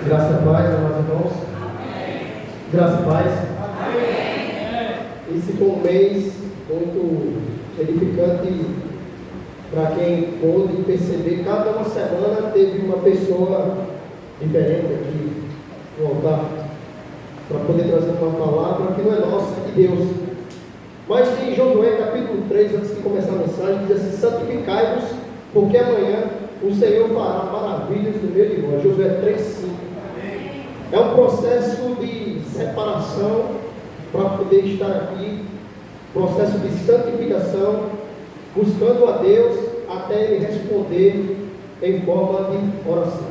Graça e paz, amados irmãos. Graça e paz. Esse foi um mês muito edificante para quem pôde perceber. Cada uma semana teve uma pessoa diferente aqui no altar para poder trazer uma palavra que não é nossa, é de Deus. Mas em Josué capítulo 3, antes de começar a mensagem, diz assim: santificai-vos, porque amanhã o Senhor fará maravilhas no meio de nós. Josué 3:5. É um processo de separação para poder estar aqui, processo de santificação, buscando a Deus até Ele responder em forma de oração.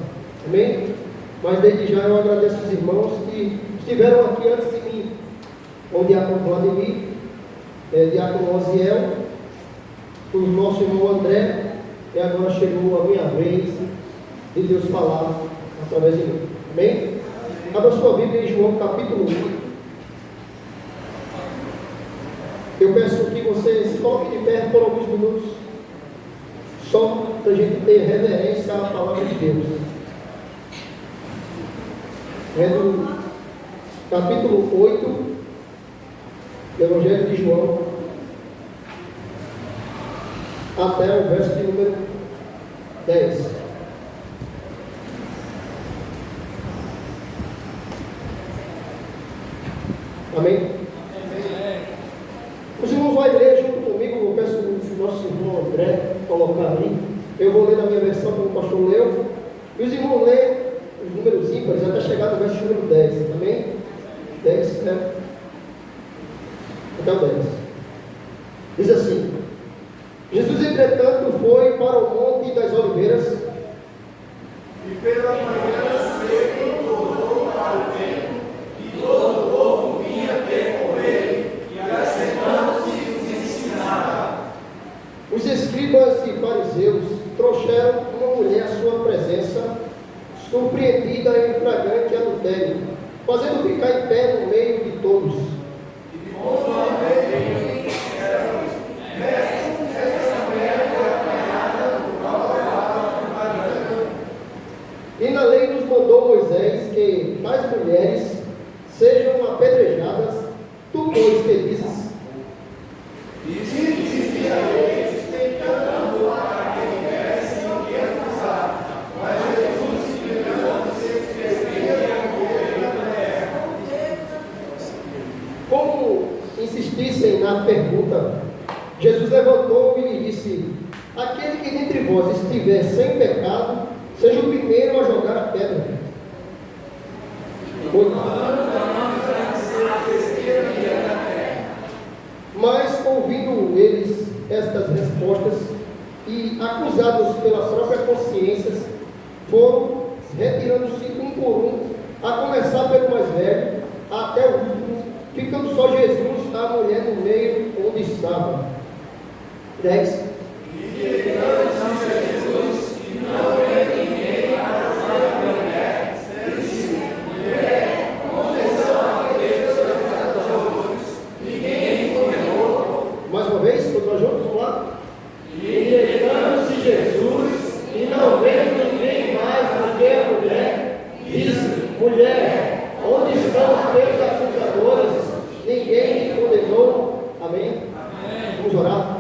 Amém? Mas desde já eu agradeço os irmãos que estiveram aqui antes de mim, o diácono Vladimir, diácono Oziel, o nosso irmão André, e agora chegou a minha vez de Deus falar através de mim. Amém? Abra sua Bíblia em João capítulo 1. Eu peço que você se coloque de pé por alguns minutos, só para a gente ter reverência à palavra de Deus. É do capítulo 8 do Evangelho de João, até o verso de número 10. Amém? Os irmãos vão ler junto comigo. Eu peço que o nosso irmão André colocar ali. Eu vou ler na minha versão como o pastor leu. E os irmãos lêem os números ímpares até chegar no verso número 10. Amém? 10, né? Até o 10. Diz assim: Jesus, entretanto, foi para o Monte das Oliveiras, e pela manhã cedo tornou para o templo, e todo o povo vinha ter com ele, e assentando-se os ensinava. Os escribas e fariseus trouxeram uma mulher à sua presença, surpreendida em flagrante adultério, fazendo ficar em pé no meio de todos. E de sua vez disseram: Mestre, esta mulher foi apanhada no qual levava o marido. E na lei nos mandou Moisés que tais mulheres sejam apedrejadas. Tu, pois, que dizes? Dizia eles, tentando para que tivessem o que acusar. Mas Jesus, lembrando-se, escrevia com ele na terra. Como insistissem na pergunta, Jesus levantou e lhe disse: aquele que dentre vós estiver sem pecado, seja o primeiro a jogar a pedra. Mas, ouvindo eles estas respostas e acusados pela própria consciência, foram retirando-se um por um, a começar pelo mais velho até o último, ficando só Jesus, a mulher no meio onde estava. 10. E lembrando-se Jesus, que não vê ninguém para jogar a mulher, disse: mulher, onde estão aqueles acusadores? Ninguém condenou. Mais uma vez, todos nós juntos, vamos lá. E lembrando-se Jesus, E não vendo ninguém mais do que a mulher, disse: mulher, onde estão os teus acusadores? Ninguém te condenou. Amém? Vamos orar.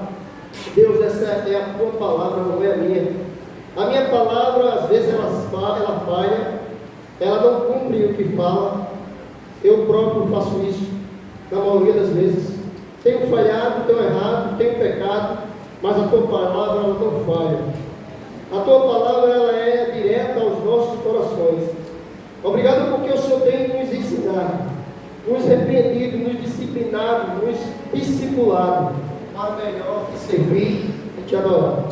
Deus, essa é a tua palavra, não é a minha. A minha palavra, às vezes, ela falha, ela não cumpre o que fala. Eu próprio faço isso, na maioria das vezes. Tenho falhado, tenho errado, tenho pecado, mas a tua palavra, ela não falha. A tua palavra, ela é direta aos nossos corações. Obrigado porque o Senhor tem nos ensinado, nos repreendido, nos disciplinado, nos discipulado, para melhor te servir e te adorar.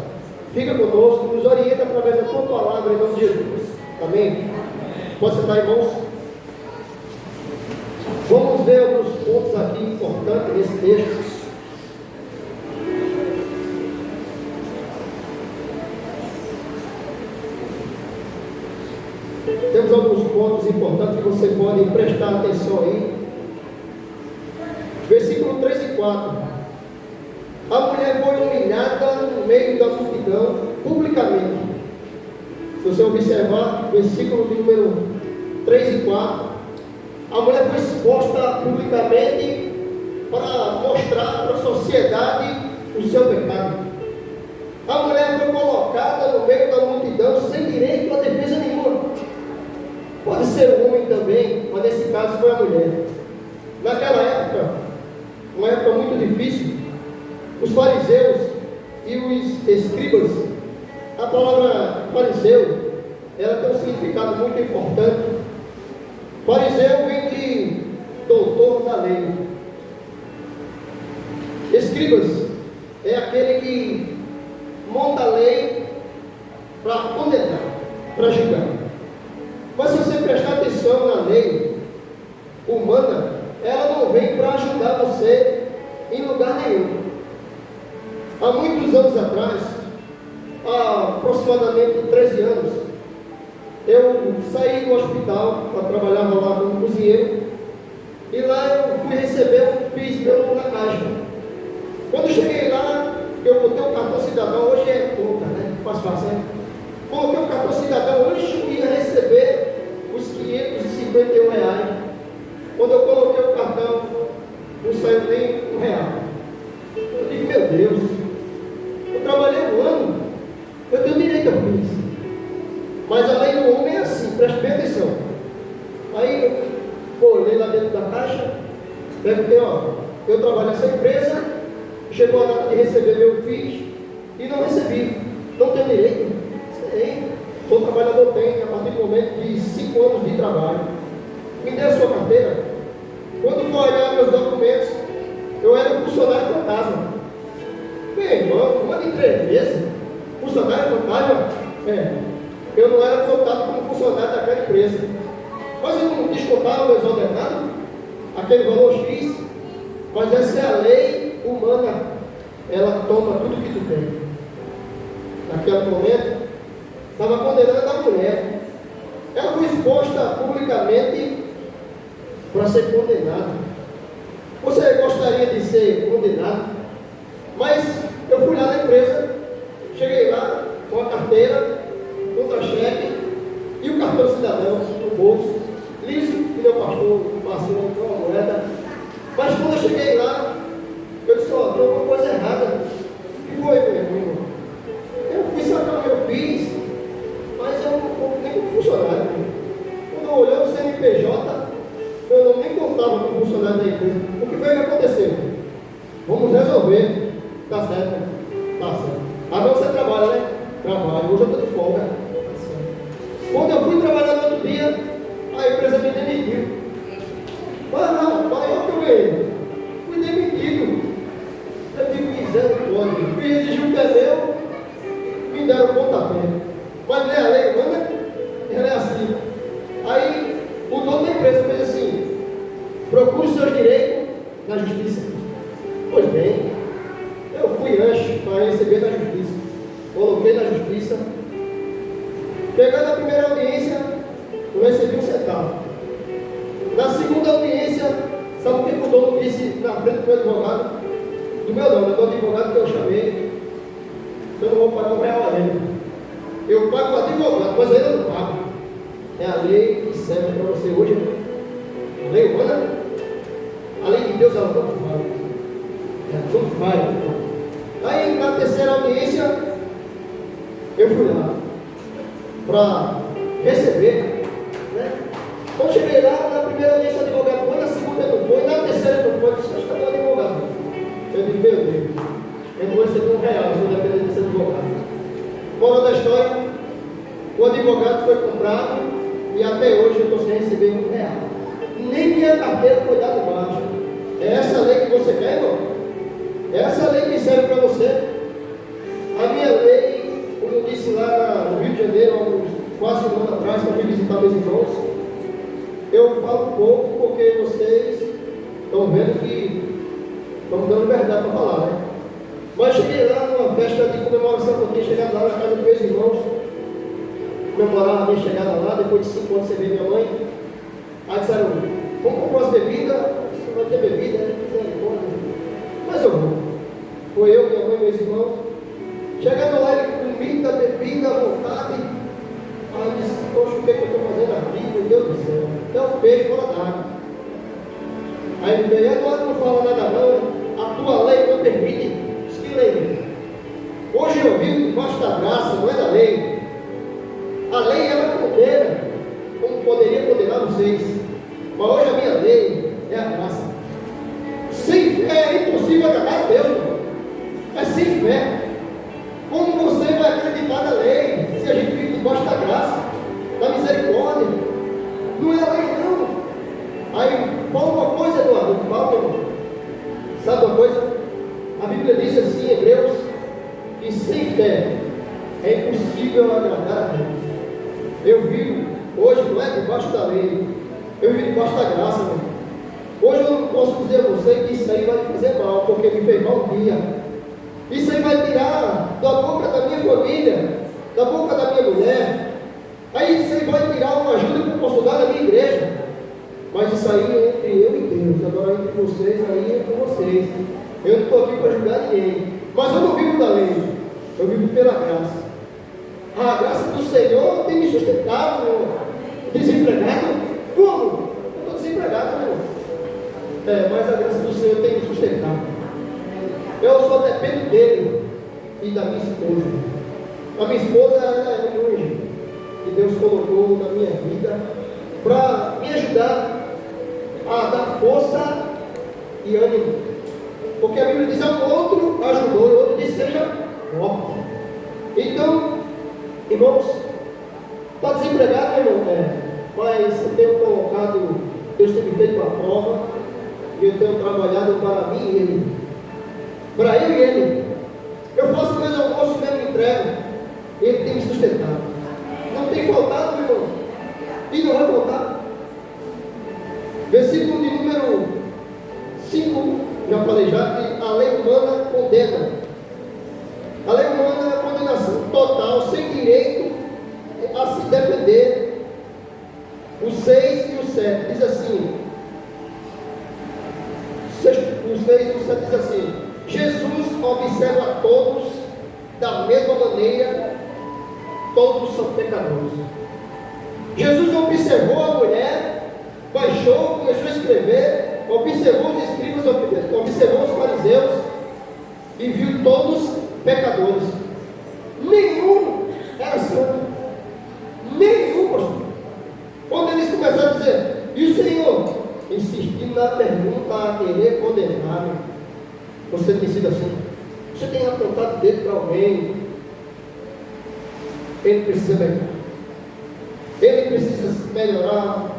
Fica conosco, nos orienta através da tua palavra, em nome de Jesus. Amém? Pode sentar, irmãos? Vamos ver alguns pontos aqui importantes nesse texto. Temos alguns pontos importantes que você pode prestar atenção aí. Versículo 3 e 4. A mulher foi humilhada no meio da multidão, publicamente. Se você observar, versículo de número 3 e 4, a mulher foi exposta publicamente para mostrar para a sociedade o seu pecado. A mulher foi colocada no meio da multidão sem direito a defesa nenhuma. Pode ser o homem também, mas nesse caso foi a mulher. Naquela época, uma época muito difícil, os fariseus e os escribas, a palavra fariseu, ela tem um significado muito importante. Fariseu vem de doutor da lei. Escribas é aquele que monta a lei para condenar, para julgar. Mas se você prestar atenção na lei humana, ela não vem para ajudar você em lugar nenhum. Há muitos anos atrás, há aproximadamente 13 anos, eu saí do hospital para trabalhar lá como cozinheiro, e lá eu fui receber um PIS meu na caixa. Quando eu cheguei lá, eu botei o cartão cidadão, hoje é conta, né? Fácil, né? Coloquei o cartão cidadão, hoje ia receber os R$551. Quando eu coloquei o cartão, não saiu nem R$1. Eu digo, meu Deus, eu trabalhei um ano, eu tenho direito a PIS. Mas a lei do homem é assim, preste bem atenção. Aí eu olhei lá dentro da caixa, perguntei, eu trabalho nessa empresa, chegou a data de receber meu PIS e não recebi. Não tenho direito? Tem. Todo trabalhador tem, a partir do momento de 5 anos de trabalho. Me dê a sua carteira. Quando for olhar meus documentos, eu era um funcionário fantasma. Meu irmão, uma de 3 meses, funcionário fantasma? Eu não era contado como funcionário daquela empresa. Mas eu não descontava o exonerado, aquele valor X. Mas essa é a lei humana. Ela toma tudo que tu tem. Naquele momento, estava condenando a mulher. Ela foi exposta publicamente para ser condenada. Você gostaria de ser condenado? Mas eu fui lá na empresa, cheguei lá com a carteira, contra-cheque e o cartão cidadão no bolso, liso, que meu pastor passou com uma moeda. Mas quando eu cheguei lá, eu disse, tem alguma coisa errada. O que foi, meu irmão? Eu fui sacar o meu PIS, mas eu não nem como funcionário. Quando eu olhei o CNPJ, eu nem contava como funcionário da empresa. O que foi que aconteceu? Vamos resolver. Tá certo. Agora você trabalha, né? Trabalho. Hoje eu estou de folga. Tá certo. Quando eu fui trabalhar no outro dia, a empresa me demitiu. Mas não, olha que eu ganhei. Fui demitido. Eu digo, misericórdia. Fui exigir um pneu, me deram o pontapé. Mas não é a lei humana? Ela é assim. Aí o dono da empresa fez assim: procure seus direitos na justiça. Pois bem, eu fui antes para receber na justiça. Coloquei na justiça. Pegando a primeira audiência, eu recebi um centavo. Na segunda audiência, sabe o que o dono disse na frente do meu advogado? Do meu nome, do advogado que eu chamei. Eu não vou pagar R$1 a ele. Eu pago o advogado, mas ainda não pago. É a lei que serve para você hoje. A lei humana, a lei de Deus, ela não vale. Ela não vale. Aí, na terceira audiência, eu fui lá para receber, né? Quando cheguei lá, na primeira audiência o advogado foi, na segunda não foi, na terceira não foi. Eu disse, cadê o advogado? Eu disse, meu Deus, eu vou receber R$1, eu vou depender desse advogado. Moral da história, o advogado foi comprado e até hoje eu estou sem receber R$1. Nem minha carteira foi dada embaixo. É essa lei que você quer, irmão? É essa lei que serve para você. A minha lei, como eu disse lá no Rio de Janeiro, há quase um ano atrás, para vir visitar meus irmãos, eu falo um pouco porque vocês estão vendo que estão dando verdade para falar, né? Mas cheguei lá numa festa de comemoração que eu tinha chegado lá na casa dos meus irmãos, comemorar a minha chegada lá, depois de 5 anos sem ver minha mãe. Aí disseram, vamos comprar as bebidas, você vai ter bebida, né? Mas eu vou. Foi eu, minha mãe e meus irmãos. Chegando lá, ele comigo da bebida à vontade. Aí eu disse, poxa, o que é que eu estou fazendo aqui? Meu Deus do céu. É um peixe fora d'água. Aí ele veio, Eduardo, não fala nada não, a tua lei não permite. Diz que lei. Hoje eu vivo debaixo da graça, não é da lei. A lei ela condena, como poderia condenar vocês. Mas hoje a minha lei é a graça. Sem fé é impossível agradar a Deus, irmão. É sem fé. Como você vai acreditar na lei se a gente vive debaixo da graça, da misericórdia? Não é a lei não. Aí, Paulo, uma coisa, Eduardo, Paulo, sabe uma coisa? A Bíblia diz assim em Hebreus, que sem fé é impossível agradar a Deus. Eu vivo, hoje não é debaixo da lei, eu vivo debaixo da graça, meu. Hoje eu não posso dizer a você que isso aí vai me fazer mal, porque me fez mal um dia. Isso aí vai tirar da boca da minha família, da boca da minha mulher. Aí isso aí vai tirar uma ajuda que eu posso dar na minha igreja. Mas isso aí é entre eu e Deus. Agora entre vocês, aí é com vocês. Eu não estou aqui para julgar ninguém. Mas eu não vivo da lei, eu vivo pela graça. A graça do Senhor tem me sustentado, meu irmão. Desempregado? Como? Eu estou desempregado, meu irmão. Mas a graça do Senhor tem me sustentado. Eu só dependo dele e da minha esposa. A minha esposa ela é um anjo que Deus colocou na minha vida para me ajudar a dar força e ânimo. Porque a Bíblia diz: ao outro ajudou, o outro diz: seja forte. Então, irmãos, está desempregado, meu irmão? Mas eu tenho colocado, Deus tem me feito a prova, e eu tenho trabalhado para mim e ele. Para eu e ele. Eu faço meus almoços, mesmo entrego. Ele tem me sustentado. Não tem faltado, meu irmão. E não vai faltar. Versículo de número 5, já falei já, que a lei humana condena. A lei humana é a condenação total, sem direito a se defender. O 6 e o 7 diz assim. O 6 e o 7 diz assim: Jesus observa todos da mesma maneira, todos são pecadores. Jesus observou a mulher, baixou, começou a escrever, observou os escribas, observou os fariseus e viu todos pecadores. Nenhum era santo. Nenhum, pastor. Quando eles começaram a dizer, e o Senhor insistindo na pergunta a querer condenar, você tem sido assim? Você tem apontado o dedo para alguém? Ele precisa melhorar. Ele precisa melhorar.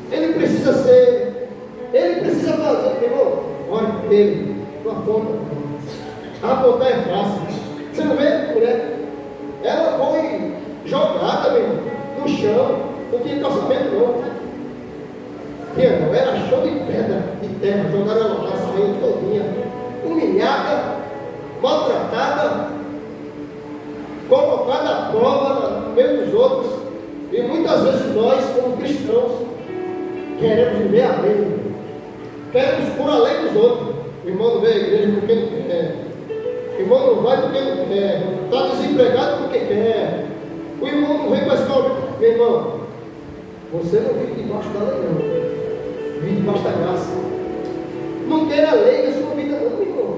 Ele precisa ser. Ele precisa fazer. Meu irmão, olha para ele. Não aponta. Apontar é fácil. Você não vê a mulher? Ela foi jogada, meu irmão, no chão. Não tinha calçamento, não. Não, era chão de pedra, de terra. Jogaram ela lá, saiu todinha. Humilhada, maltratada, colocada à prova no meio dos outros. E muitas vezes nós, como cristãos, queremos viver a lei, queremos pôr a lei dos outros. O irmão não vem à igreja porque não quer, o irmão não vai porque não quer, está desempregado porque quer, o irmão não vem para a escola. Meu irmão, você não vive debaixo da lei, não, vive debaixo da graça. Não queira a lei na sua vida, não, irmão.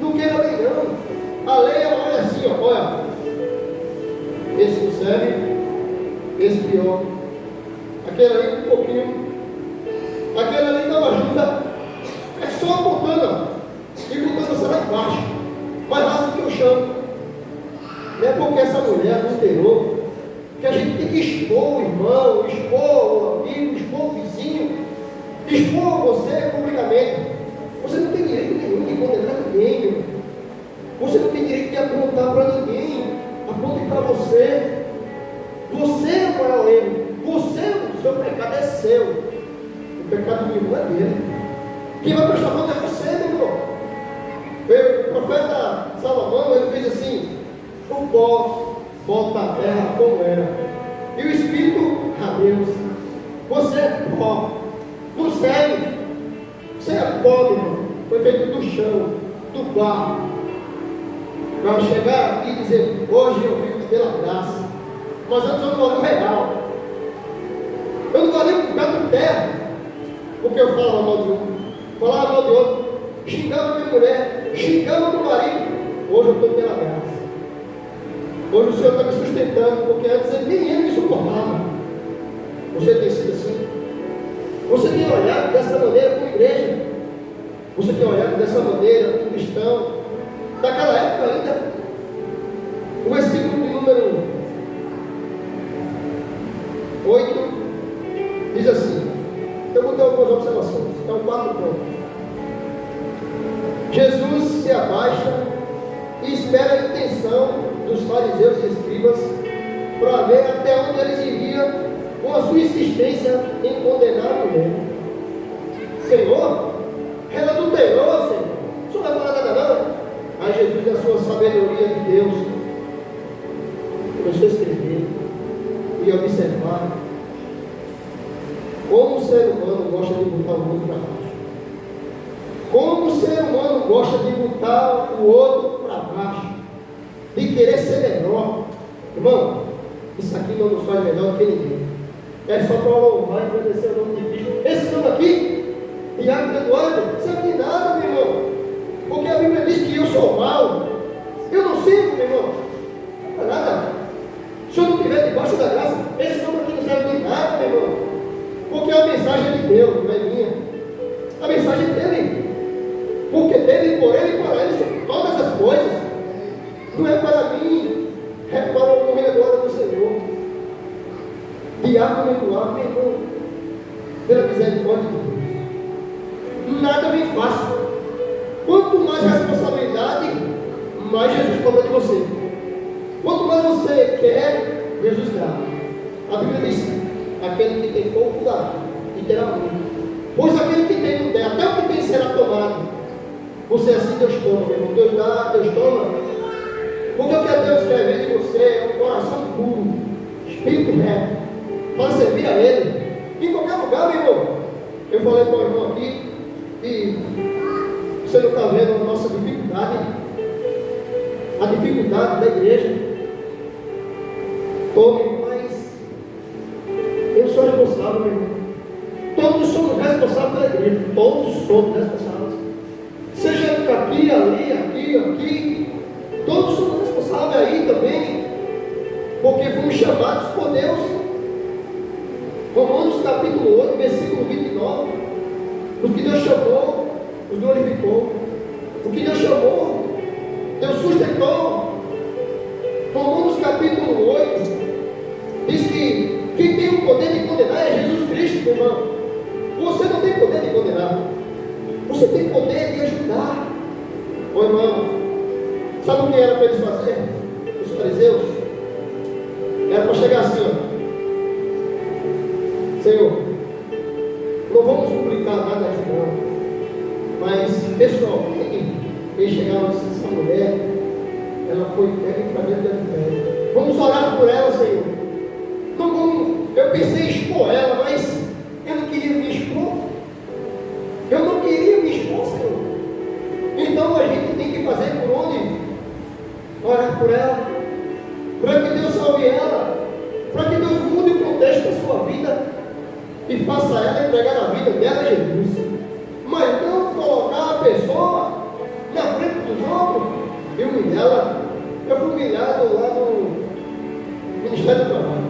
Não queira a lei, não. A lei, ela olha assim, ó, olha. Esse não serve, esse pior. Aquele ali um pouquinho. Aquele ali não ajuda. É só apontando, ó. E botando você lá embaixo. Mais raso que o chão. Não é porque essa mulher adulterou que a gente tem que expor o irmão, expor o amigo, expor o vizinho, expor você publicamente. Você não tem direito nenhum de condenar ninguém, meu. Você não tem direito de apontar para ninguém. Aponte para você. Você é o maior erro. Você, o seu pecado é seu. O pecado do irmão é dele. Quem vai prestar conta é você, meu irmão. O profeta Salomão, ele fez assim: o pó volta à terra como era, e o Espírito a Deus. Você é pó, não serve. Você é pó, meu irmão. Foi feito do chão, do barro. Para chegar aqui e dizer: hoje eu vivo pela graça. Mas antes eu não valor real. Eu não valia um gato de terra, porque eu falava mal de um, falava mal de outro, xingava minha mulher, xingava meu marido. Hoje eu estou pela graça. Hoje o Senhor está me sustentando, porque antes nem ele me suportava. Você tem sido assim? Você tem olhado dessa maneira como igreja? Você tem olhado dessa maneira como cristão? Daquela época ainda, o versículo de número 8 diz assim. Eu vou ter algumas observações. É o 4 ponto. Jesus se abaixa e espera a intenção dos fariseus e escribas para ver até onde eles iriam com a sua insistência em condenar a mulher. Senhor, ela adulterou, Senhor. O Senhor não vai falar nada não? Aí Jesus, na sua sabedoria de Deus, começou a escrever e observar como o ser humano gosta de botar o outro para baixo. Como o ser humano gosta de botar o outro para baixo. De querer ser melhor. Irmão, isso aqui não nos faz melhor que ninguém. É só para louvar e agradecer o nome de Cristo. Esse nome aqui, Iago Eduardo, isso aqui nada, meu irmão. Porque a Bíblia diz que eu sou mau. Eu não sirvo, meu irmão. Não é nada. Se eu não estiver debaixo da graça, esse nome aqui não serve de nada, meu irmão. Porque a mensagem é de Deus, não é minha. A mensagem é dele. Porque dele, por ele e para ele são todas as coisas. Não é para mim, é para o nome da glória do Senhor. Diácono Eduardo, meu irmão, pela misericórdia de Deus. Nada vem fácil. Quanto mais responsabilidade, mais Jesus cobra de você. Quanto mais você quer, Jesus dá. A Bíblia diz: aquele que tem pouco dá, e terá muito. Pois aquele que tem não tem, até o que tem será tomado. Você assim Deus toma, meu irmão. Deus dá, Deus toma. Porque o que Deus quer ver de você é um coração puro, espírito reto, para servir a Ele. Em qualquer lugar, meu irmão. Eu falei para o irmão aqui, e você não está vendo a nossa dificuldade, a dificuldade da igreja. Tome, mas eu sou responsável, meu irmão. Todos somos responsáveis pela igreja. Todos somos responsáveis. Seja aqui, ali, aqui. Todos somos responsáveis aí também. Porque fomos chamados por Deus. Romanos capítulo 8, versículo 29. O que Deus chamou, nos glorificou. O que Deus chamou, Deus sustentou. Romanos capítulo 8 diz que quem tem o poder de condenar é Jesus Cristo, meu irmão. Você não tem poder de condenar. Você tem poder de ajudar. Ô irmão, sabe o que era para eles fazer? Os fariseus? Era para chegar assim, ó. Senhor, não vamos publicar nada aqui não. Mas, pessoal, quem chegava assim, essa mulher, ela foi pega em fragmento da fé. Vamos orar por ela, Senhor. Não vamos, eu pensei em expor ela, mas eu não queria me expor. Eu não queria me expor, Senhor. Então a gente tem que fazer por onde? Orar por ela, para que Deus salve ela, para que Deus mude o contexto da sua vida e faça ela entregar a vida dela a Jesus. Mas não colocar a pessoa na frente dos outros e humilhá-la. Eu fui humilhado lá no Ministério do Trabalho.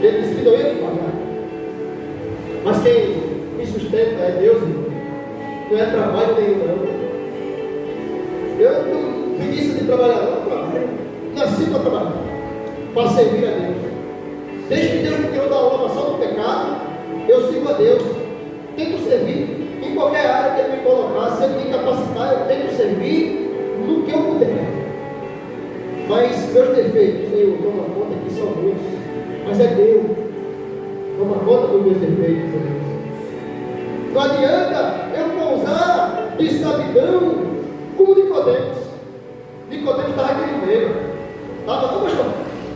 Ele disse que não ia me pagar. Mas quem me sustenta é Deus, irmão. Não é trabalho nenhum, não. Eu não preguiça de trabalhar, não. Eu trabalho. Nasci para trabalhar, para servir a Deus. Desde que Deus me tirou da lavação do pecado, eu sigo a Deus. Tento servir em qualquer área que Ele me colocar. Se Ele me capacitar, eu tento servir no que eu puder. Mas meus defeitos, Senhor, toma conta que são muitos. Mas é Deus. Toma conta dos meus defeitos, Senhor. Não adianta eu pousar de sabidão como Nicodemos. Nicodemos estava aqui no meio. Estava, não, pastor?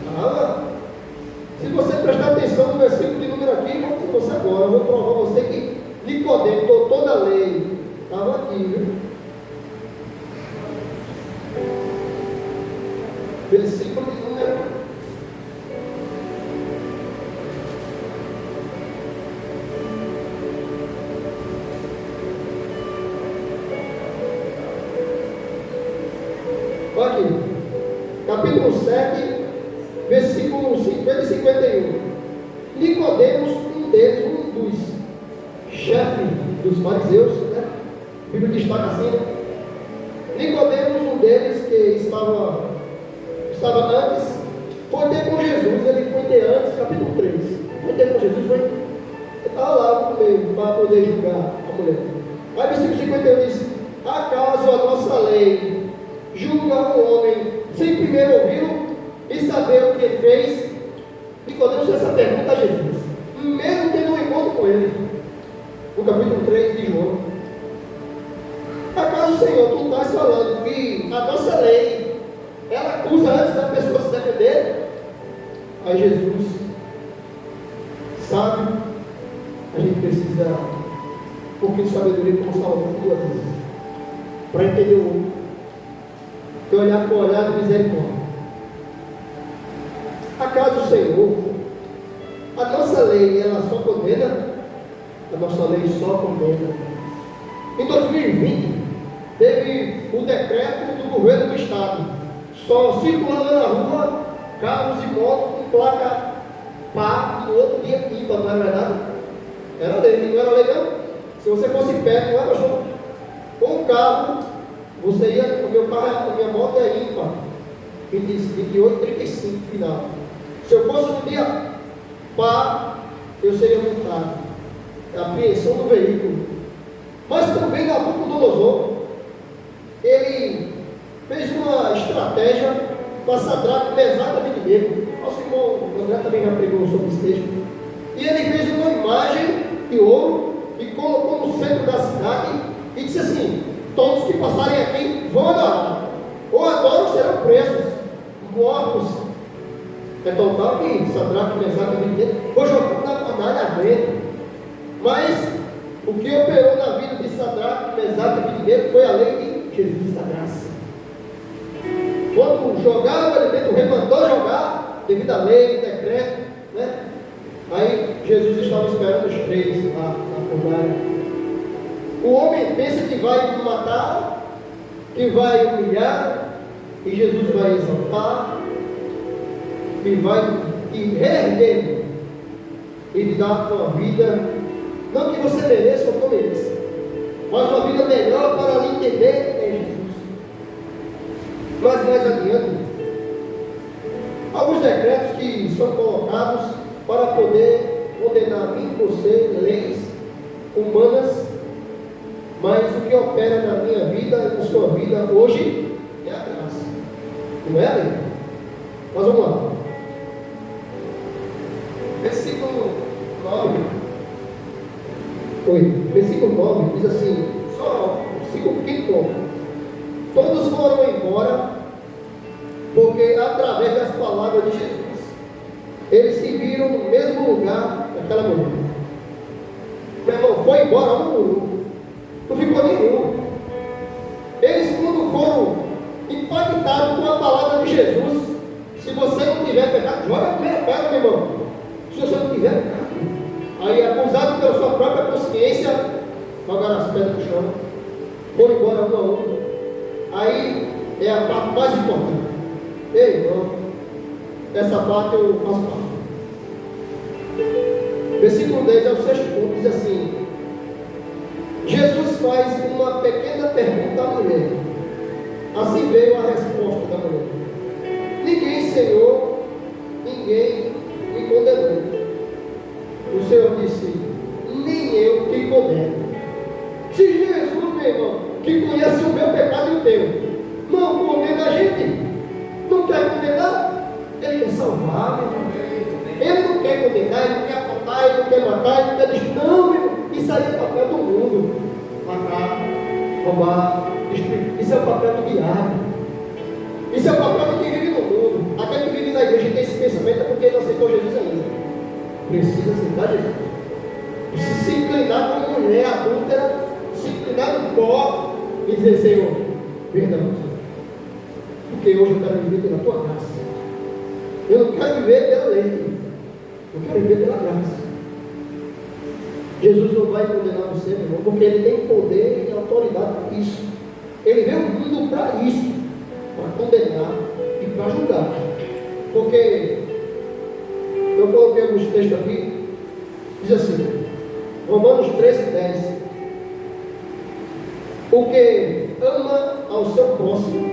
Estava. Se você prestar atenção no versículo de número aqui, vou dizer você agora. Eu vou provar você que Nicodemos, doutor da lei, estava aqui, viu? Versículo de número Olha aqui, capítulo 7, versículo 50 e 51. Nicodemos, um deles, um dos chefes dos fariseus, né? A Bíblia destaca assim, né? Nicodemos, um deles que estava antes, foi ter com Jesus. Ele foi ter antes, capítulo 3. Foi ter com Jesus, ele estava lá no meio para poder julgar a mulher. Aí versículo 51 diz: acaso a nossa lei julga um homem sem primeiro ouvi-lo e saber o que ele fez? Nicodemos fez essa pergunta a Jesus, mesmo tendo um encontro com ele, no capítulo 3 de João. Acaso, Senhor, tu estás falando que a nossa lei, ela acusa antes da pessoa se defender? Aí Jesus sabe, a gente precisa um pouquinho de sabedoria como Salomão duas vezes, para entender o outro, e olhar com o olhar de misericórdia. Acaso, Senhor, a nossa lei, ela só condena? A nossa lei só condena. Em 2020, teve o decreto do governo do estado, só circulando na rua carros e motos com placa pá, e no outro dia IPA, não é verdade? Era lei, não era legal? Se você fosse perto, não era show. Com um carro, você ia, o meu carro, a minha moto é IPA, 28, 35 final. Se eu fosse um dia pá, eu seria multado. É a apreensão do veículo. Mas também Nabucodonosor, ele fez uma estratégia para Sadraque, Mesaque e Abednego. Nosso irmão André também já pregou sobre esse texto. E ele fez uma imagem de ouro e colocou no centro da cidade e disse assim: todos que passarem aqui vão adorar, ou adoram serão presos, mortos. É total que Sadraque, Mesaque e Abednego foi jogando na fornalha ardente. Mas o que operou na vida de Sadraque, Mesaque e Abednego foi a lei de Jesus da graça. Quando jogaram o alimento, o rei mandou jogar, devido à lei, decreto, né? Aí Jesus estava esperando os três lá na fornalha. O homem pensa que vai matar, que vai humilhar, e Jesus vai exaltar, e vai reerguer, e lhe dar uma vida, não que você mereça ou não mereça, mas uma vida melhor para lhe entender em Jesus. Mas mais adiante, alguns decretos que são colocados para poder condenar a mim e você, leis humanas, mas o que opera na minha vida e na sua vida hoje é a graça, não é a lei. Mas vamos lá. Versículo 9. Versículo 9 diz assim, só 5 pequenos pontos. Todos foram embora, porque através das palavras de Jesus, eles se viram no mesmo lugar daquela mulher. Meu irmão, foi embora um por um, não ficou nenhum. Eles, quando foram impactados com a palavra de Jesus, se você não tiver pecado, joga a primeira pedra, meu irmão. Se você não tiver pecado, aí acusado pela sua própria consciência, jogaram as pedras no chão, foram embora um a um. Aí é a parte mais importante. Ei, irmão, essa parte eu faço parte. Versículo 10 é o 6º ponto, diz assim: Jesus faz uma pequena pergunta à mulher. Assim veio a resposta da mulher: ninguém, Senhor, ninguém me condenou. O Senhor disse: nem eu te condeno. Se Jesus, meu irmão, que conhece o meu pecado e o teu, não condena a gente, não quer condenar, ele quer salvar, meu irmão. Ele não quer condenar, ele não quer apontar, ele não quer matar, ele não quer destruir. Não, meu irmão, isso aí é o papel do mundo: matar, roubar, destruir. Isso é o papel do diabo. Isso é o papel de quem vive no mundo. Aquele que vive na igreja e tem esse pensamento é porque ele não aceitou Jesus ainda. Precisa aceitar Jesus. Precisa se inclinar como mulher adúltera, se inclinar no pó e dizer: Senhor, perdão, porque hoje eu quero viver pela tua graça. Eu não quero viver pela lei, eu quero viver pela graça. Jesus não vai condenar você, meu irmão, porque ele tem poder e autoridade para isso. Ele veio ao mundo para isso, para Porque eu coloquei alguns textos aqui, diz assim, Romanos 13:10. O que ama ao seu próximo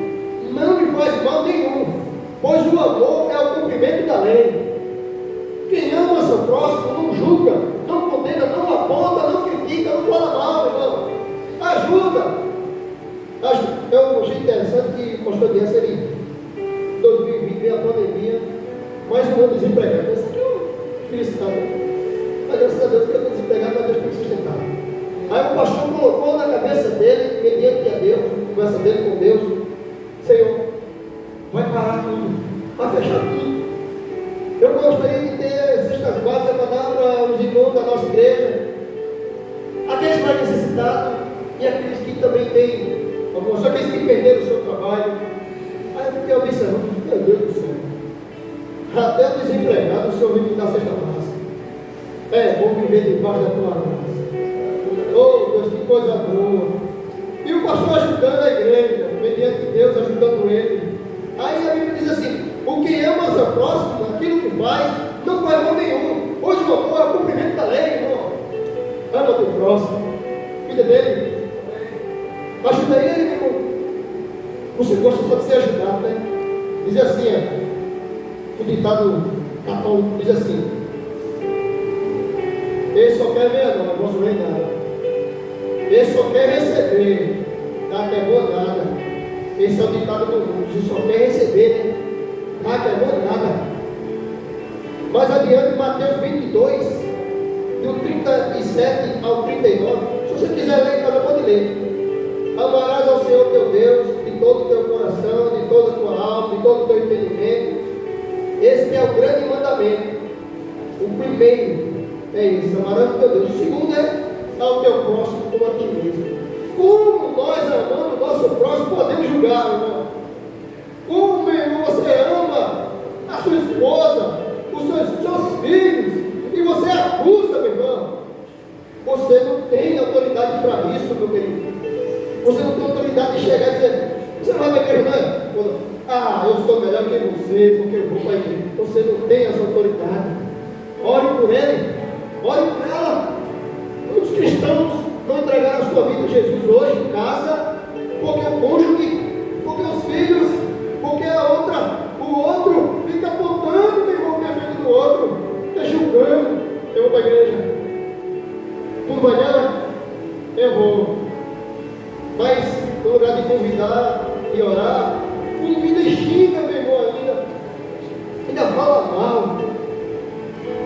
não lhe faz mal nenhum, pois o amor é o cumprimento da lei. Quem ama seu próximo não julga, não condena, não aponta, não critica, não fala mal, irmão. Ajuda. Eu achei interessante que o pastor Dias, ele, em 2020, veio a pandemia, mais um ano desempregado. Esse aqui é um felicidade. Mas graças a Deus que eu estou desempregado, mas Deus tem que sustentar. Aí o pastor colocou na cabeça dele, mediante a Deus, conversa dele com Deus, Senhor, vai parar tudo, vai fechar tudo. Eu gostaria de ter cestas básicas para dar para os irmãos da nossa igreja, aqueles mais necessitados e aqueles que também têm, alguns, aqueles que perderam o seu trabalho. Aí eu fiquei observando, meu Deus do céu, até o desempregado, o Senhor vem me dar cesta básica. É bom viver debaixo da tua graça. Oh Deus, que coisa boa. E o pastor ajudando a igreja, mediante Deus ajudando ele. Aí a Bíblia diz assim: o que ama seu próximo, aquilo que faz, não faz mal nenhum. Hoje o amor é o cumprimento da lei, irmão. Ama teu próximo, cuida dele, ajuda ele, meu irmão. Você gosta só de ser ajudado, né? Diz assim, o ditado católico diz assim: ele só quer ver, não posso ver nada. Ele só quer receber, tá? Que é boa nada. Esse é o ditado do mundo. Ele só quer receber, né? Tá? Que é boa nada. Mais adiante, Mateus 22, do 37 ao 39. Se você quiser ler em casa, pode ler. Amarás ao Senhor teu Deus de todo o teu coração, de toda a tua alma, de todo o teu entendimento. Esse é o grande mandamento. O primeiro é isso, amarás o teu Deus. O segundo é ao teu próximo como a ti mesmo. Como nós amamos o nosso próximo, podemos julgar, irmão. Como, meu irmão, você ama a sua esposa, os seus filhos, e você acusa, meu irmão. Você não tem autoridade para isso, meu querido. Você não tem autoridade de chegar e dizer: você não vai para a igreja, não? Ah, eu sou melhor que você, porque eu vou para a igreja. Você não tem essa autoridade. Ore por ele, ore por ela. Os cristãos não entregaram a sua vida a Jesus hoje em casa, porque o cônjuge, porque os filhos, porque o outro fica apontando, meu irmão, que é filho do outro, fica julgando. Eu vou para a igreja. Tu vai nela? Eu vou. Mas, no lugar de convidar e orar, convida e xinga, meu irmão, ainda fala mal.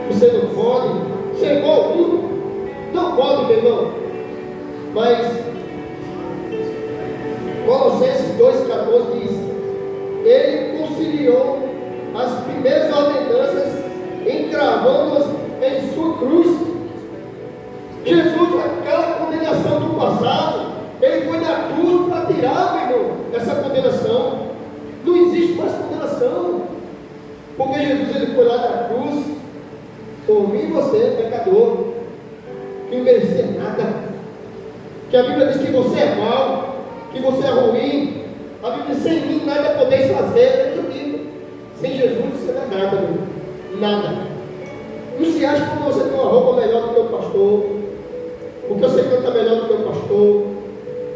Você não pode ser igual ao mundo. Não pode, meu irmão. Mas Colossenses 2,14 diz: ele conciliou as primeiras ordenanças, encravando-as em sua cruz. Jesus, aquela condenação do passado, ele foi na cruz para tirar, meu irmão, essa condenação. Não existe mais condenação, porque Jesus, ele foi lá na cruz por mim e você, pecador, que não merecia nada. Que a Bíblia diz que você é mau, que você é ruim. A Bíblia diz: sem mim nada podeis fazer. Eu digo, sem Jesus você não é nada, meu. Nada. Não se acha porque você tem uma roupa melhor do que o pastor, porque você canta melhor do que o pastor,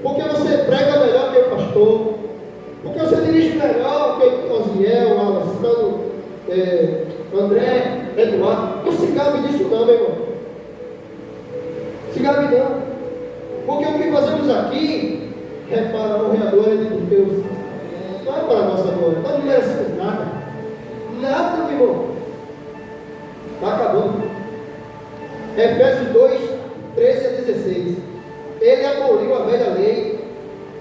porque você prega melhor que o pastor, porque você dirige melhor que o Osiel, o Alessandro, André, Eduardo. Não se gabe disso não, meu irmão. Se gabe não. Porque o que fazemos aqui é para a honra e glória de Deus. Não é para a nossa glória. Nós não merecemos nada. Nada, meu irmão. Está acabando. Efésios 2, 13 a 16. Ele aboliu a velha lei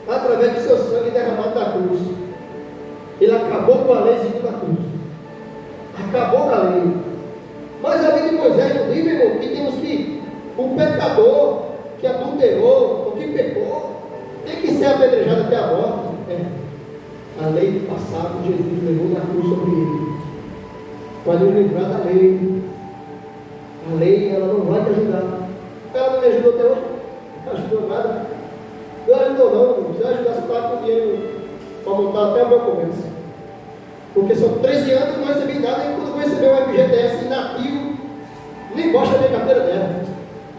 através do seu sangue derramado na cruz. Ele acabou com a lei segundo a cruz. Acabou com a lei. Mas a lei de Moisés não diz, meu irmão, que temos que o pecador que adulterou, ou que pecou, tem que ser apedrejado até a morte. A lei do passado, Jesus levou na cruz sobre ele, para nos livrar da lei. A lei, ela não vai te ajudar. Ela não me ajudou até hoje, não ajudou nada. Não ajudou não, você vai ajudar se pagar com dinheiro para montar até o meu comércio. Porque são 13 anos, não recebi nada, e quando eu recebi o FGTS inativo, nem baixa a minha carteira dela.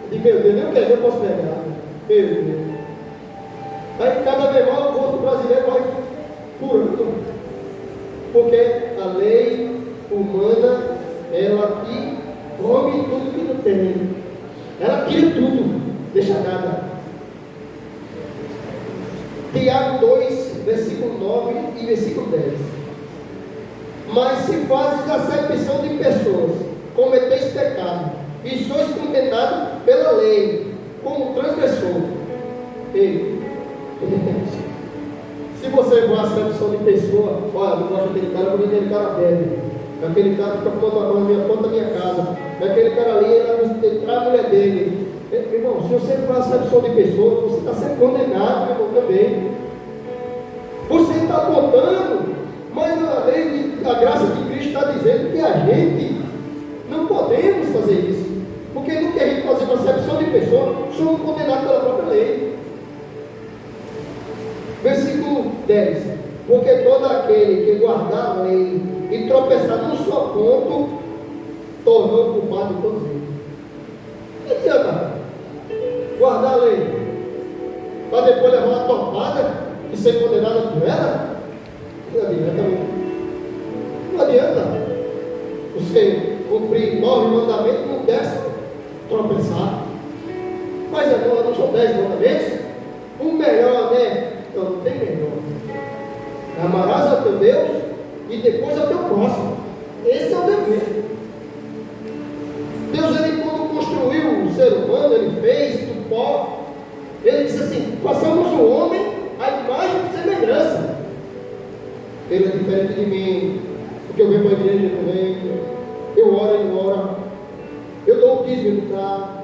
Eu digo, meu Deus, nem o que eu posso pegar. Meu Deus. Aí cada vez mais o povo brasileiro vai curando. Porque a lei humana, ela aqui come tudo que não tem. Ela tira tudo, deixa nada. Tiago 2, versículo 9 e versículo 10. Mas se fazes acepção de pessoas, cometeis pecado, e sois condenados pela lei, como transgressor. Ei, se você for acepção de pessoa, olha, não gosto daquele cara, porque aquele cara bebe, aquele cara fica pondo a minha conta da minha casa, aquele cara ali, ele traz a mulher dele. Irmão, se você for acepção de pessoa, você está sendo condenado, irmão, também. Você está contando, mas a lei, a graça de Cristo está dizendo que a gente não podemos fazer isso, porque no que a gente fazer uma acepção de pessoa, somos condenados pela própria lei. Versículo 10: porque todo aquele que guardar a lei e tropeçar num só ponto, tornou culpado de todos eles. O que adianta guardar a lei para depois levar uma topada e ser condenado por ela? Não adianta. Não adianta você cumprir 9 mandamentos, não desce tropeçar. Mas agora não são 10 mandamentos? O melhor, né? Então não tem melhor. Amarás ao teu Deus e depois ao teu próximo. Esse é o dever. Deus, ele quando construiu o ser humano, ele fez do pó. Ele disse assim: façamos o homem a imagem e semelhança. Ele é diferente de mim, porque eu venho para a igreja, ele não vem. Eu oro, ele não ora. Eu dou o dízimo, ele dá.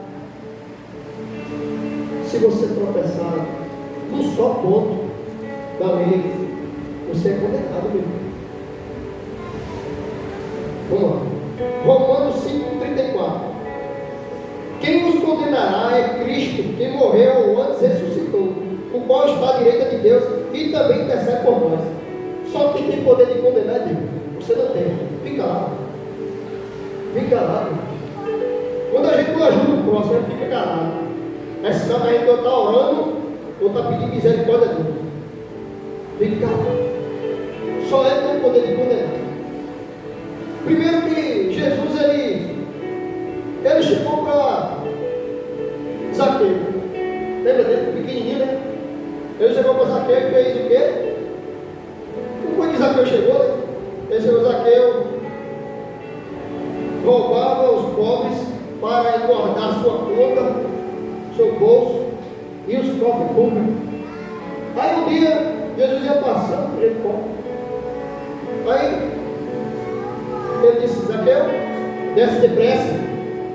Se você tropeçar num só ponto da lei, você é condenado, meu irmão. Vamos lá. Romanos 5,34. Quem os condenará é Cristo, que morreu ou antes ressuscitou, o qual está à direita de Deus e também intercede por nós. Só quem tem poder de condenar é Deus. Você não tem. Fica lá. Fica lá. Quando a gente não ajuda o próximo, a gente fica calado. É sinal que a gente não está orando ou está pedindo misericórdia a Deus. Fica calado. Só ele tem o poder de condenar. Primeiro que Jesus, ele chegou para Zaqueu. Lembra dele? Pequenininho, né? Ele chegou para Zaqueu e fez o quê? Como foi que Zaqueu chegou? Né? Ele chegou a Zaqueu, roubava os pobres para engordar sua conta, seu bolso e os cofres públicos. Aí um dia, Jesus ia passando por ele pobre. Aí ele disse: Zaqueu, desce depressa,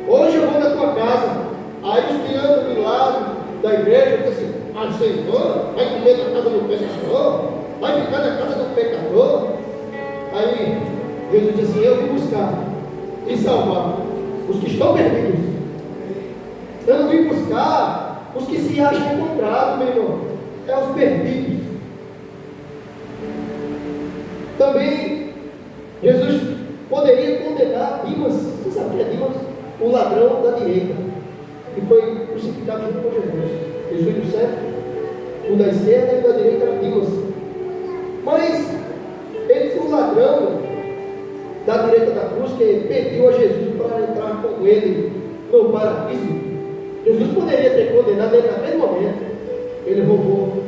hoje eu vou na tua casa. Aí os que andam do lado da igreja dizem assim: ah, Senhor, vai comer na casa do pecador, vai ficar na casa do pecador. Aí Jesus disse assim: eu vim buscar e salvar os que estão perdidos. Eu não vim buscar os que se acham encontrados, meu irmão. É os perdidos. Também Jesus poderia condenar Dimas. Você sabe quem é Dimas? O ladrão da direita, que foi crucificado junto com Jesus. Jesus do certo, o da esquerda e o da direita era Dimas. Mas ele foi o ladrão da direita da cruz que pediu a Jesus para entrar com ele no paraíso. Jesus poderia ter condenado ele naquele momento. Ele roubou,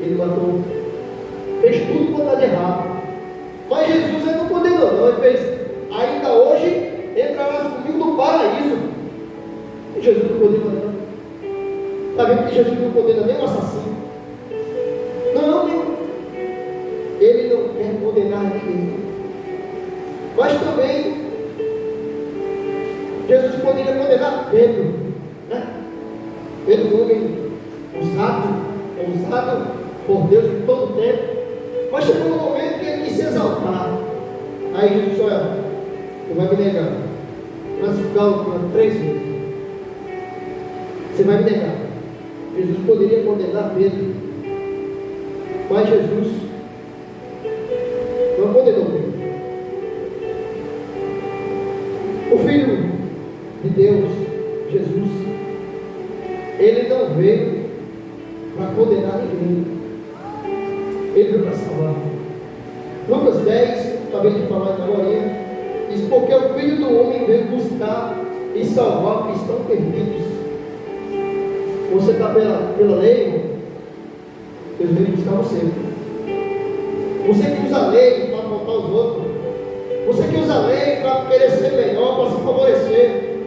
ele matou, fez tudo quanto era de errado. Mas Jesus ele não condenou, não. Ele fez: ainda hoje entrarás comigo no paraíso. E Jesus não condenou, não. Está vendo que Jesus não condena nem o assassino? Não, meu. Ele não quer condenar ninguém. Mas também Jesus poderia condenar Pedro, né? Pedro, homem usado por Deus em todo o tempo. Mas chegou um momento que ele quis se exaltar. Aí Jesus disse: olha, você vai me negar. Classificar 3 vezes. Você vai me negar. Jesus poderia condenar Pedro, mas Jesus não condenou Pedro. de Deus, Jesus, Ele não veio para condenar ninguém, Ele veio para salvar. Lucas 10, acabei de falar agora, diz: porque o Filho do Homem veio buscar e salvar os que estão perdidos. Você está pela lei, Deus veio buscar você. Você que usa a lei para apontar os outros, você que usa a lei para querer ser melhor, para se favorecer,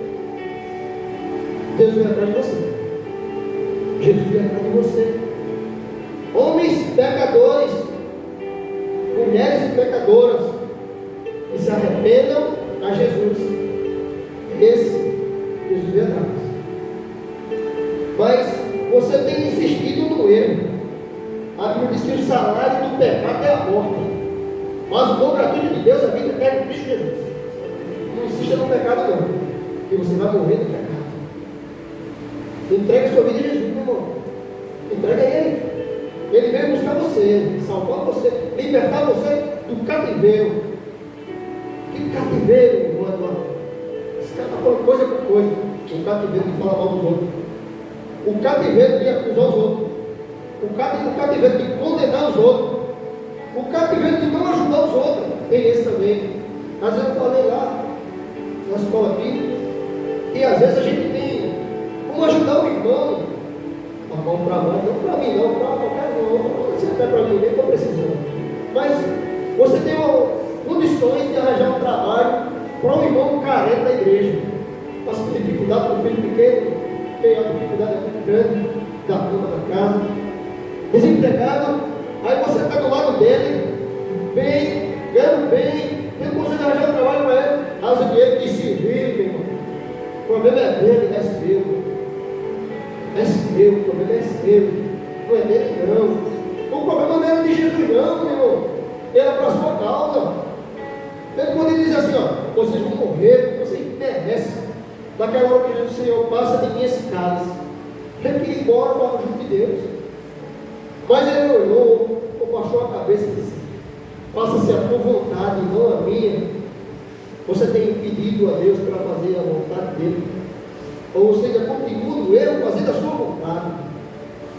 Deus veio atrás de você. Jesus veio atrás de você. Homens pecadores, mulheres pecadoras, que se arrependam a Jesus. Esse Jesus veio atrás. Mas você tem insistido no erro. A Bíblia diz que o salário do pecado é a morte, mas o dom gratuito de Deus é a vida eterna em Cristo Jesus. Não insista no pecado não, porque você vai morrer do pecado. Entregue sua vida a Jesus, meu irmão. Entregue a Ele. Ele veio buscar você, salvar você, libertar você do cativeiro. Que cativeiro, mano? Esse cara está falando coisa com coisa. O cativeiro de falar mal dos outros. O cativeiro de acusar os outros. O cativeiro de condenar os outros. O cativeiro de não ajudar os outros. Tem esse também. Às vezes eu falei lá na escola aqui, e às vezes a gente tem como ajudar o irmão. A mão para mão, não para mim, não, para qualquer irmão. Não precisa até para mim, nem estou precisando. Mas você tem condições de arranjar um trabalho para um irmão carente da igreja. Passa por dificuldade com o filho pequeno, tem uma dificuldade muito grande da conta da casa. Desempregado, aí você está do lado dele, bem, ganhando bem, tem condições de arranjar um trabalho para ele, arranja o dinheiro de se vir, meu irmão. O problema é dele, é seu. É seu, o problema é seu, não é dele não. O problema não é de Jesus não, meu irmão. Ele é para a sua causa. Ele pode dizer assim, ó, vocês vão morrer, vocês merecem. Daquela hora que o Senhor passa de mim esse cálice. Ele queria ir embora para o junto de Deus. Mas ele olhou, baixou a cabeça e disse: faça-se a tua vontade, não a minha. Você tem pedido a Deus para fazer a vontade dele. Ou seja, continua no erro fazendo a sua vontade.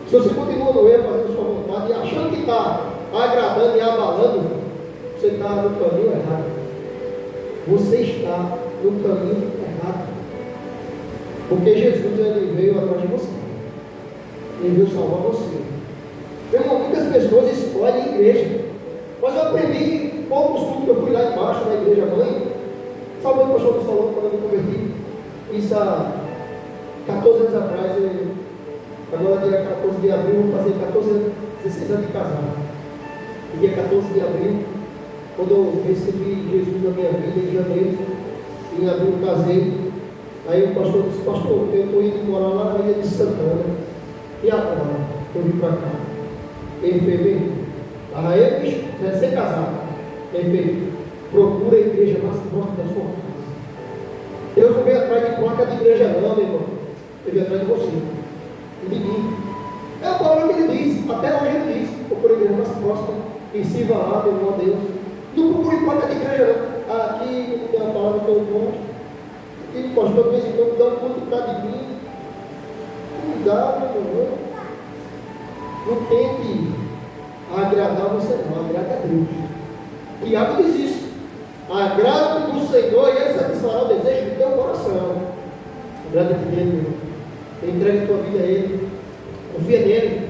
Se você continua no erro fazendo a sua vontade e achando que está agradando e abalando, você está no caminho errado. Você está no caminho errado. Porque Jesus, ele veio atrás de você. Ele veio salvar você. Meu irmão, muitas pessoas escolhem a igreja. Mas eu aprendi poucos cultos que eu fui lá embaixo na igreja mãe. Sabe o que o pastor nos falou quando eu me converti? Isso há 14 anos atrás. Agora dia 14 de abril, vou fazer 16 anos de casado. E dia 14 de abril, quando eu recebi Jesus na minha vida em janeiro, em abril eu casei. Aí o pastor disse: pastor, eu estou indo morar lá na ilha de Santana. E agora? Eu vim para cá. Ele fez bem. Aí, bicho, sem casar. Ele fez: procura a igreja mais próxima da sua casa. Deus não veio atrás de placa de igreja, não, meu irmão. Ele veio atrás de você. E de mim. É a palavra que ele diz. Até hoje ele diz: procura a igreja mais próxima. E sirva lá, meu irmão, a Deus. Não procure placa de igreja, não. Aqui tem a palavra que eu gosto. E o pastor, de vez em quando, dá um pouco de cada de mim. Cuidado, meu irmão. Não tente agradar você, não. Agrada a Deus. Tiago diz isso. Agrada do Senhor e Ele satisfará o desejo do teu coração. Agrada de Deus, meu irmão. Entregue a tua vida a Ele. Confia nele.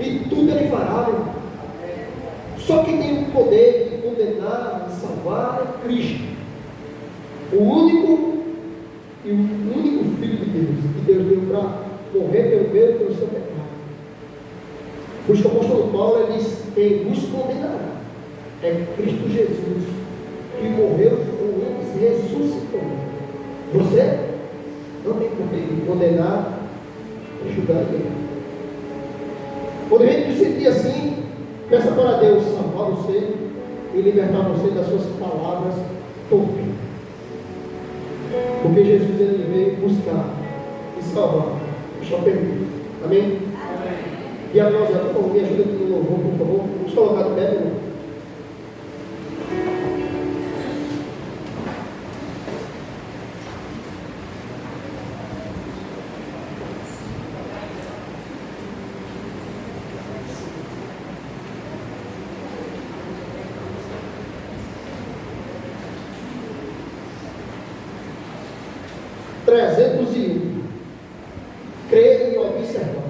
E tudo Ele fará, meu irmão. Só quem tem o poder de condenar, de salvar é Cristo. O único e o único Filho de Deus, que Deus deu para morrer pelo meu e pelo seu pecado. Por isso que o apóstolo Paulo ele diz: quem nos condenará é Cristo Jesus, que morreu por eles e ressuscitou. Você não tem poder de condenar e julgar ninguém. Quando a gente se sentir assim, peça para Deus salvar você e libertar você das suas palavras torpes. Porque Jesus ele veio buscar e salvar os perdidos. Amém? Amém. E a nós, por favor, me ajuda aqui no louvor, por favor. Vamos colocar de pé, meu irmão. 301. Crer e observar.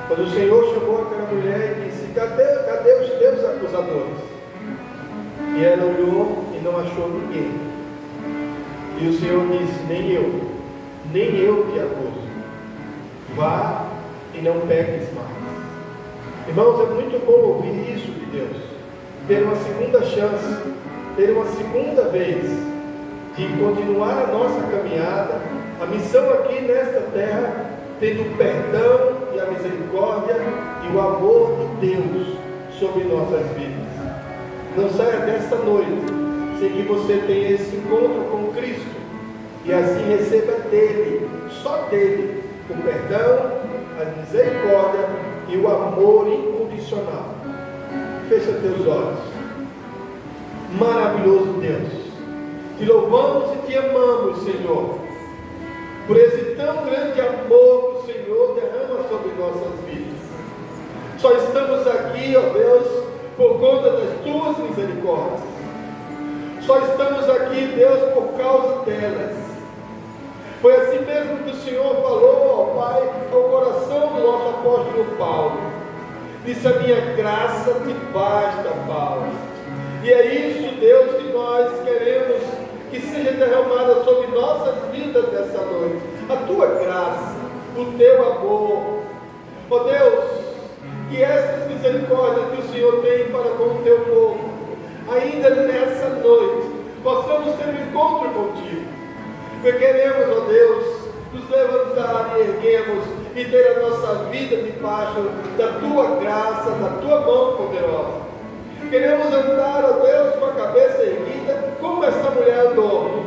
Quando o Senhor chamou aquela mulher e disse: cadê os teus acusadores? E ela olhou e não achou ninguém. E o Senhor disse: nem eu te acuso. Vá e não peques mais. Irmãos, é muito bom ouvir isso de Deus. Ter uma segunda chance, ter uma segunda vez de continuar a nossa caminhada, a missão aqui nesta terra, tendo o perdão e a misericórdia e o amor de Deus sobre nossas vidas. Não saia desta noite sem que você tenha esse encontro com Cristo e assim receba dele, só dele, o perdão, a misericórdia e o amor incondicional. Fecha teus olhos. Maravilhoso Deus, te louvamos e te amamos, Senhor, por esse tão grande amor que o Senhor derrama sobre nossas vidas. Só estamos aqui, ó Deus, por conta das tuas misericórdias. Só estamos aqui, Deus, por causa delas. Foi assim mesmo que o Senhor falou, ó Pai, ao coração do nosso apóstolo Paulo. Disse: a minha graça te basta, Paulo. E é isso, Deus, que nós queremos que seja derramada sobre nossas vidas nessa noite. A tua graça, o teu amor. Ó Deus, que essas misericórdias que o Senhor tem para com o teu povo, ainda nessa noite, possamos ter um encontro contigo. Porque queremos, ó Deus, nos levantar e erguermos e ter a nossa vida debaixo da tua graça, da tua mão poderosa. Queremos andar, ó Deus, com a cabeça erguida, como essa mulher andou.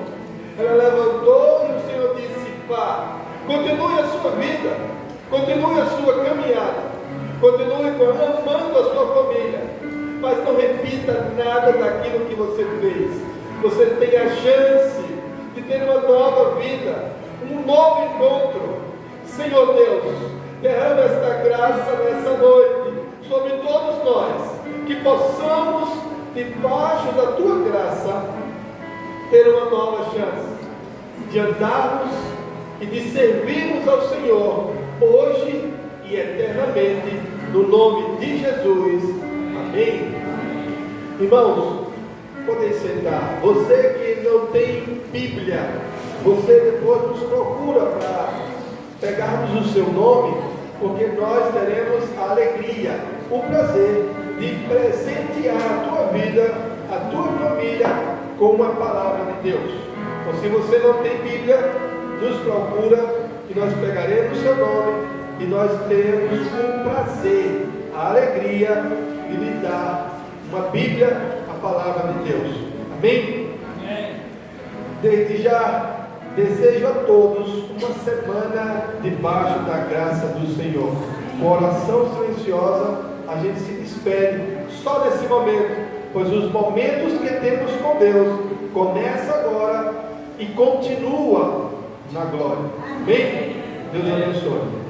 Ela levantou e o Senhor disse: vá, continue a sua vida, continue a sua caminhada, continue amando a sua família, mas não repita nada daquilo que você fez. Você tem a chance de ter uma nova vida, um novo encontro. Senhor Deus, derrama esta graça nessa noite sobre todos nós, que possamos, debaixo da tua graça, ter uma nova chance de andarmos e de servirmos ao Senhor hoje e eternamente, no nome de Jesus. Amém. Irmãos, podem sentar. Você que não tem Bíblia, você depois nos procura para pegarmos o seu nome, porque nós teremos a alegria, o prazer de presentear a tua vida, a tua família com a palavra de Deus. Então, se você não tem Bíblia, nos procura e nós pegaremos o seu nome e nós teremos o prazer, a alegria de lhe dar uma Bíblia, a palavra de Deus. Amém? Amém. Desde já desejo a todos uma semana debaixo da graça do Senhor. Com oração silenciosa, a gente se despede só nesse momento, pois os momentos que temos com Deus começa agora e continua na glória. Amém? Deus abençoe.